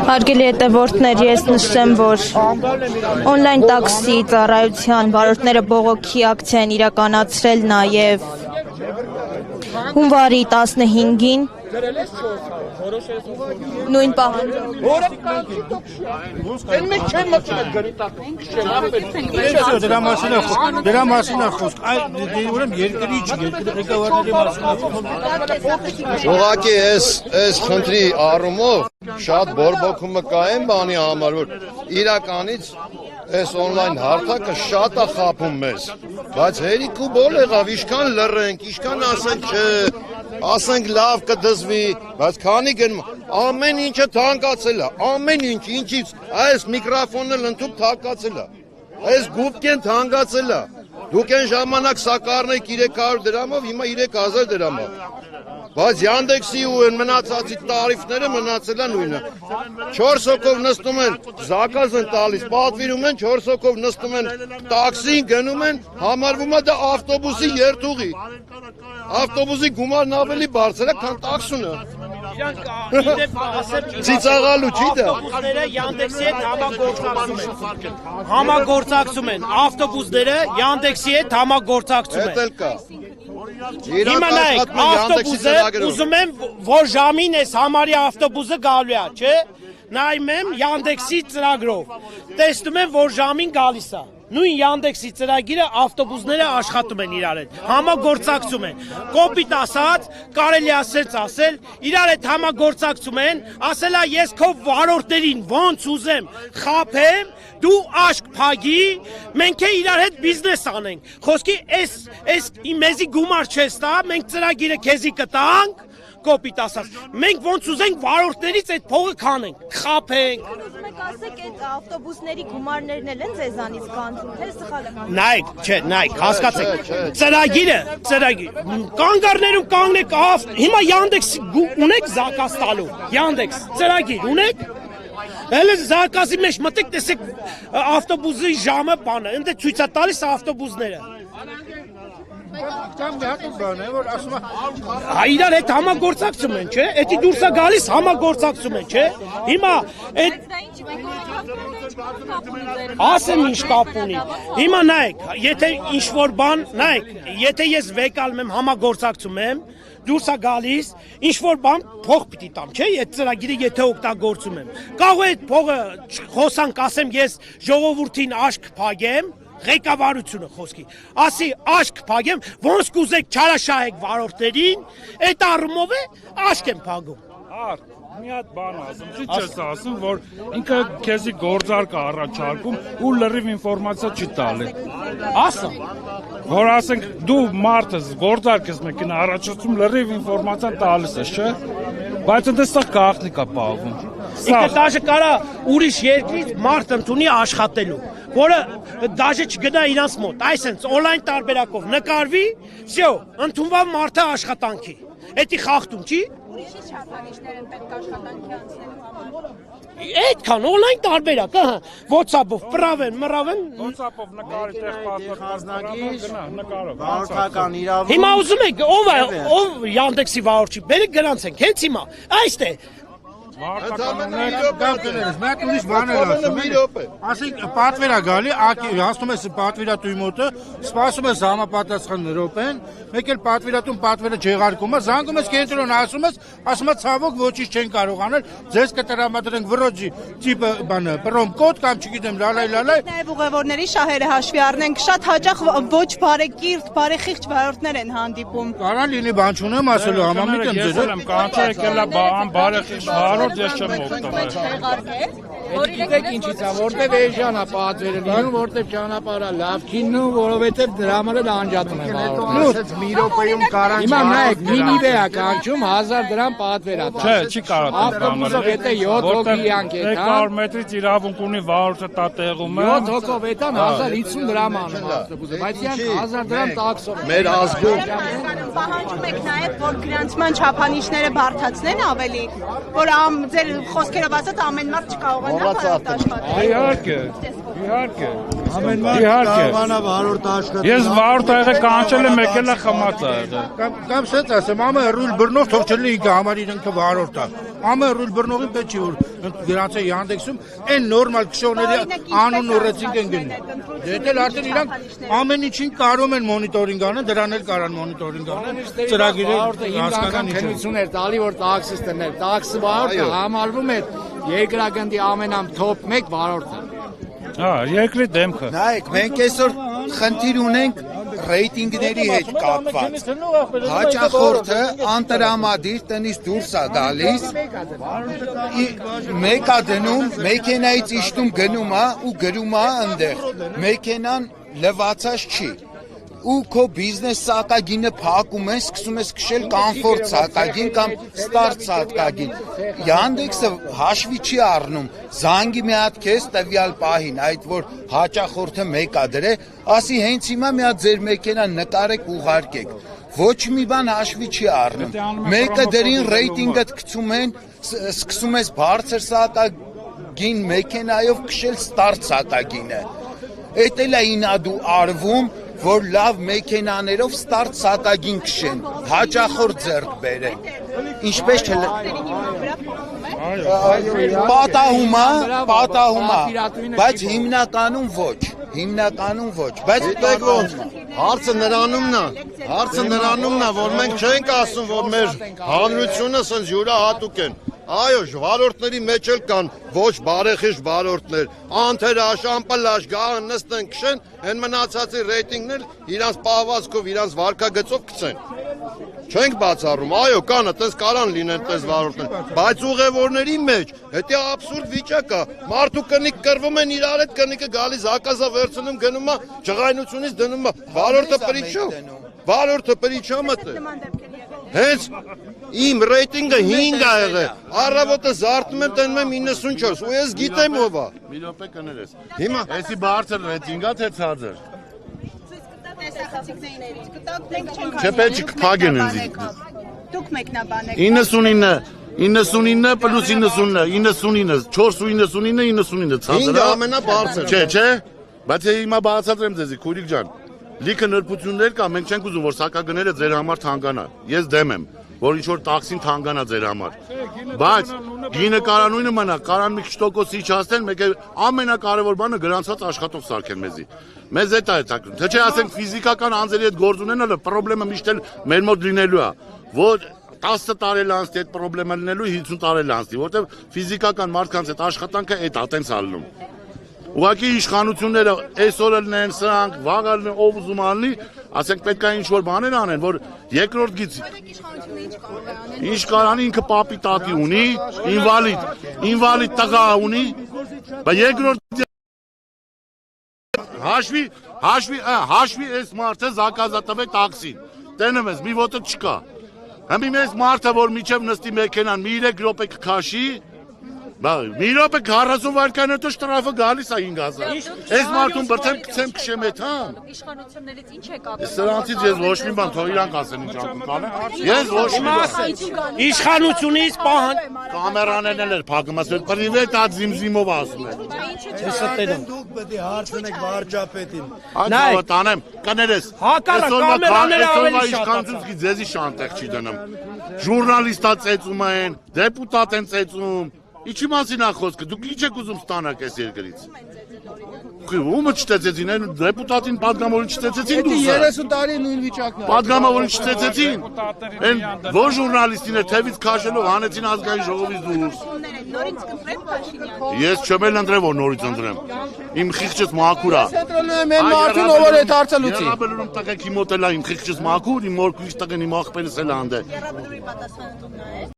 Հարգելի հետևորդներ, ես նշեմ, որ օնլայն տաքսի ծառայության վարորդները բողոքի ակցիա են իրականացրել նաև հունվարի 15-ին նույն Ուղղակի այս խնդրի առումով շատ բորբոքումը կա են բանի համար, որ իրականից այս օնլայն հարթակը շատ է խափում մեզ, բայց հերիք ու բոլ եղավ, իշքան լռենք, իշքան ասենք չէ, ասենք լավ կդզվի, բայց քանի գնում, ամեն ինչը թանկացել է, ամեն ինչ, ինչից, այս միկրոֆոնը ընդհուպ թանկացել է, այս գուպկեն թանկացել է, դուք են ժամանակ սակարնեք 300 դրամով, հիմա 3000 դրամով, բայց Yandex-ի ու մնացածի տարիֆները մնացել է նույնը, 4 հոգով նստում են, զակազ են տալիս, պատվիրում են, 4 հոգով նստում են, տաքսին գնում են, համարվում է դա ավտոբուսի երթուղի, ավտոբուսի գումարն ավելի բարձր է, քան տաքսունը։ Ծիծաղալու չի դա։ Ավտոբուսները Yandex-ի հետ համագործակցում են, ավտոբուսները Yandex-ի հետ համագործակցում են։ Էդ էլ կա։ Հիմա նայեք, ավտոբուսը ուզում եմ, որ ժամին այս համարի ավտոբուսը գալու է, չէ՞։ Նայում եմ Yandex-ի ծրագրով, տեսնում եմ, որ ժամին գալիս է։ Նույն Yandex-ի ծրագիրը ավտոբուսները աշխատում են իրար հետ, համագործակցում են։ Կոպիտ ասած, կարելի ասել, իրար հետ համագործակցում են, ասելա ես քո վարորդներին ոնց ուզեմ խափեմ, դու աշկ փագի, մենք է իրար հետ բիզնես անենք։ Խոսքի այս մեզի գումար չես տա, մենք ծրագիրը քեզի կտանք, կոպիտ ասած, մենք ոնց ուզենք վարորդներից այդ փողը քանենք, խափենք։ Մենք ասեք այդ ավտոբուսների գումարներն են ձեզանից կանցում, թե սխալ եմ։ Նայեք, չէ, նայեք, հասկացեք, ծրագիրը, կանգառներում կանգնեք, հիմա Yandex ունեք զակաս տալու, Yandex ծրագիր ունեք, հələ զակասի մեջ մտեք, տեսեք ավտոբուսի ժամը բանը, ընդ ցույց է տալիս ավտոբուսները։ Իրար հետ համագործակցում են, չէ՞, էդի դուրս է գալիս համագործակցում են, չէ՞, հիմա ասեմ ինչ կապ ունի, հիմա նայեք, եթե ինչ-որ բան, նայեք, եթե ես վեկալում եմ համագործակցում եմ, դուրս է գալիս, ինչ-որ բան փող պիտի տամ, չէ՞, այդ ծրագիրը եթե օգտագործում եմ, կարող է այդ փողը խոսանք, ասեմ ես ժողովրդին աշկ փագեմ, ղեկավարությունը խոսքի, ասի աշկ փագեմ, ոնց կուզեք չարաշահեք վարորդներին, այդ առումով է աշկ եմ փագում։ Մի հատ բան ասում, չի չես ասում, որ ինքը քեզի գործարք է առաջարկում ու լրիվ ինֆորմացիա չի տալի։ Ասա։ Որ ասենք դու մարդը գործարք ես մեկին առաջացում լրիվ ինֆորմացիա տալիս ես, չէ՞։ Բայց այդտեղ գաղտնիք է պահվում։ Ինքը դաժե կարա ուրիշ երկրից մարդ ընդունի աշխատելու, որը դաժե չգնա իրանց մոտ, այսինքն օնլայն տարբերակով նկարվի, всё, ընդունվավ մարդը աշխատանքի։ Էդի խախտում չի։ Ուրիշի չափանիշներ են պետք աշխատանքի անցնելու համար։ Այդքան օնլայն տարբերակ, ահա, WhatsApp-ով, մռավեն։ WhatsApp-ով նկարի տեղ պատվիրքազնագիր, վարորդական իրավունք։ Հիմա ուզում եք, ով Yandex-ի վարորդի, բերեք գրանցենք, հենց հիմա, այստեղ։ Մեկ ուրիշ բաներ ասում, պատվեր է գալի, հասնում ես պատվիրատուի մոտը, սպասում ես համապատասխան րոպեն, մեկ էլ պատվիրատուն պատվերը չեղարկում է, զանգում ես կենտրոն, ասում ես ցավոք ոչինչ չեն կարող անել, ձեզ կտրամադրենք վրոջի տիպը բանը, պրոմկոդ կամ չգիտեմ, լալայ։ Նաև ուղևորների շահերը հաշվի առնենք, շատ հաճախ ոչ բարեկիրթ, բարեխիղճ վարորդներ են հանդիպում։ Կարա լինի բան չունեմ ասելու, համամիտ եմ ձեզ։ Ես չեմ օգտվել։ Գիտեք ինչից է, որտեվ էժան է պատվերը լինում, որտեվ ճանապարհը լավ չի լինում, որովհետև դրա համար էլ անջատում են վարորդները։ Մի րոպեում կարան Հիմա նայեք, մինիվե է կանչում 1000 դրամ պատվեր է տալիս։ Չէ, չի կարող ավտոբուսով եթե 7 հոգի յանք է, 300 մետրից իրավունք ունի վարորդը տա տեղում է։ 7 հոգով էտան 1050 դրամ անում ավտոբուսը, բայց իրանք 1000 դրամ տաքսով։ Մեր ազգում Պահանջում եք նաև, որ գրանցման չափանիշները բարդացնեն ավելի, որ ձեր խոսքերով ասած ամեն մարդ չկարողանա բարդ աշխատել։ Իհարկե։ Իհարկե։ Ամեն մարդ Իհարկե։ կարողանա վարորդ աշխատել։ Ես վարորդ աղը կանչել եմ եկել է խմած ա եղել։ Կամ սենց ասեմ, ամեն ռուլ բռնող թող չլինի ինքը համարին ինքը վարորդ է։ Ամեն ռուլ բռնողին պետք չի որ գրանցե Yandex-ում այն նորմալ քշողների անուն ուռեցինք են գնում։ Դե արդեն իրանք ամեն ինչին կարող են մոնիտորինգ անեն, դրան էլ կարան մոնիտորինգ անեն։ Ծրագիրը հասկանան ինչ է։ քննություն էր տալի որ տաքսիս տններ, տաքսի վարորդը համարվում է երկրագնդի ամենամթոփ 1 վարորդը։ Հա, երկրի դեմքը։ Նայեք, մենք այսօր խնդիր ունենք ռեյտինգների հետ կապված։ Հաճախորդը անտրամադիր տնից դուրս է գալիս, մեկ է դնում, մեքենայից իջնում գնում է ու գրում է այնտեղ։ Մեքենան լվացած չի։ Ու քո բիզնես սակագինը փակում ես, սկսում ես քշել կոմֆորտ սակագին կամ ստարտ սակագին։ Yandex-ը հաշվի չի առնում, զանգի մի հատ քեզ տվյալ պահին, այդ որ հաճախորդը մեկ է դրե, ասի հենց հիմա մի հատ ձեր մեքենան նկարեք ուղարկեք։ Ոչ մի բան հաշվի չի առնում։ Մեկը դրին ռեյտինգը գցում են, սկսում ես բարձր սակագին մեքենայով քշել ստարտ սակագինը։ Էդ էլ է ինադու արվում, որ լավ մեքենաներով ստարտ սակագին քշեն, հաճախորդ ձեռք բերեն։ Ինչպես պատահում է, բայց հիմնականում ոչ, բայց Գիտեք ոնց, հարցը նրանումն է, որ մենք չենք ասում, որ մեր հանրությունը սենց յուրահատուկ են։ Այո, վարորդների մեջ էլ կան ոչ բարեխիղճ վարորդներ, անթեր աշամպլաշ գահան նստեն քշեն, են մնացածի ռեյտինգներ իրանց պահվածքով, իրանց վարկագծով գցեն։ Չենք բացառում, այո, կան, այդպես կարան լինեն այդպես վարորդներ, բայց ուղևորների մեջ դա աբսուրդ վիճակ է։ Մարդու կնիկ կռվում են իրար հետ, կնիկը գալիս հակազա վերցնում գնում է, ջղայնությունից դնում է, վարորդը պրիչա մտե։ Հենց իմ ռեյտինգը 5 ա եղել, առավոտը զարթնում եմ, տենում եմ 94, ու ես գիտեմ ով է։ Մի րոպե կներես։ Հիմա Էսի բարձր ռեյտինգա թե ցածր։ Չէ, պետք է կփագեն ինձ։ Դուք մեկնաբանեք։ 99 պլյուս 99, 499 ցածր։ 5-ը ամենաբարձր։ Չէ, բայց հիմա բացատրեմ ձեզի, քույրիկ ջան։ Լիքը նրբություններ կա, մենք չենք ուզում, որ սակագները ձեր համար թանկանա։ Ես դեմ եմ, որ ինչ-որ տաքսին թանկանա ձեր համար։ Բայց գինը կարա նույնը մնա, կարան մի քիչ տոկոս իջացնեն, մեկ է ամենակարևոր բանը գրանցված աշխատող սարքեն մեզի։ Մեզ էդ է հետաքրքրում։ Թե չէ ասենք ֆիզիկական անձերի հետ գործ ունենալը պրոբլեմը միշտ էլ մեր մոտ լինելու է։ Որ 10 տարի անցի այդ պրոբլեմը լինելու 50 տարի անցի, որտեղ ֆիզիկական մարդկանց այդ աշխատանքը այդ ատենց ալնում։ Ուղղակի իշխանությունները այսօր լինեն սրանք, վաղը լինեն ով ուզում ալնի, ասենք պետք է ինչ-որ բաներ անեն, որ երկրորդ գիծ։ Ինչ կարանի ինքը պապի տատի ունի, ինվալիդ տղա ունի, բայց երկրորդ հաշվի այս մարդը զակազատվեք տաքսին, տենում ես, մի ոտը չկա։ Հմի մեզ մարդը, որ միջև նստի մեքենան, մի 3 րոպե կքաշի, մի րոպե 40 վայրկյան հետո շտրաֆը գալիս է 5000։ Այս մարդուն բրդեմ գցեմ քշեմ էդ, հա։ Իշխանություններից ինչ է կապը։ Սրանցից ես ոչ մի բան, թող իրանք ասեն ինչ ակում կանեն։ Ես ոչ մի բան։ Իշխանությունից պահան Կամերանեն էլ էր փակում, ասել պրիվետ ա զիմզիմով ասում են։ Դուք պետք է հարցնեք վարչապետին։ Այդ տանեմ, կներես։ Հակառակ կամերաները ավելի շատ իշխանությունից ձեզի շանտեղ չի դնում։ Ժուրնալիստա ծեծում են, դեպուտատ են ծեծում։ Ինչի մասին է խոսքը, դուք ինչ եք ուզում ստանաք այս երկրից։ Ումը չտեցեցին, այն դեպուտատին պատգամավորին չտեցեցին դուրսը։ 30 տարի նույն վիճակն է։ Պատգամավորին չտեցեցին։ Այն որ ժուրնալիստին էր թևից քաշելով հանեցին ազգային ժողովից դուրս։ Նորից կընտրեք Փաշինյանին։ Ես չեմ էլ ընտրեմ, որ նորից ընտրեմ։ Իմ խիղճս մաքուր է։ Են մարդուն ով որ այդ հարցը լուծի։ Եղաբելուրում տղեկ իմ մոտ էլ է, իմ խիղճս մաքուր, իմ մորքույց տղեն իմ աղբերս էլ անդե։ Եղաբլուրի պատասխանատունն է։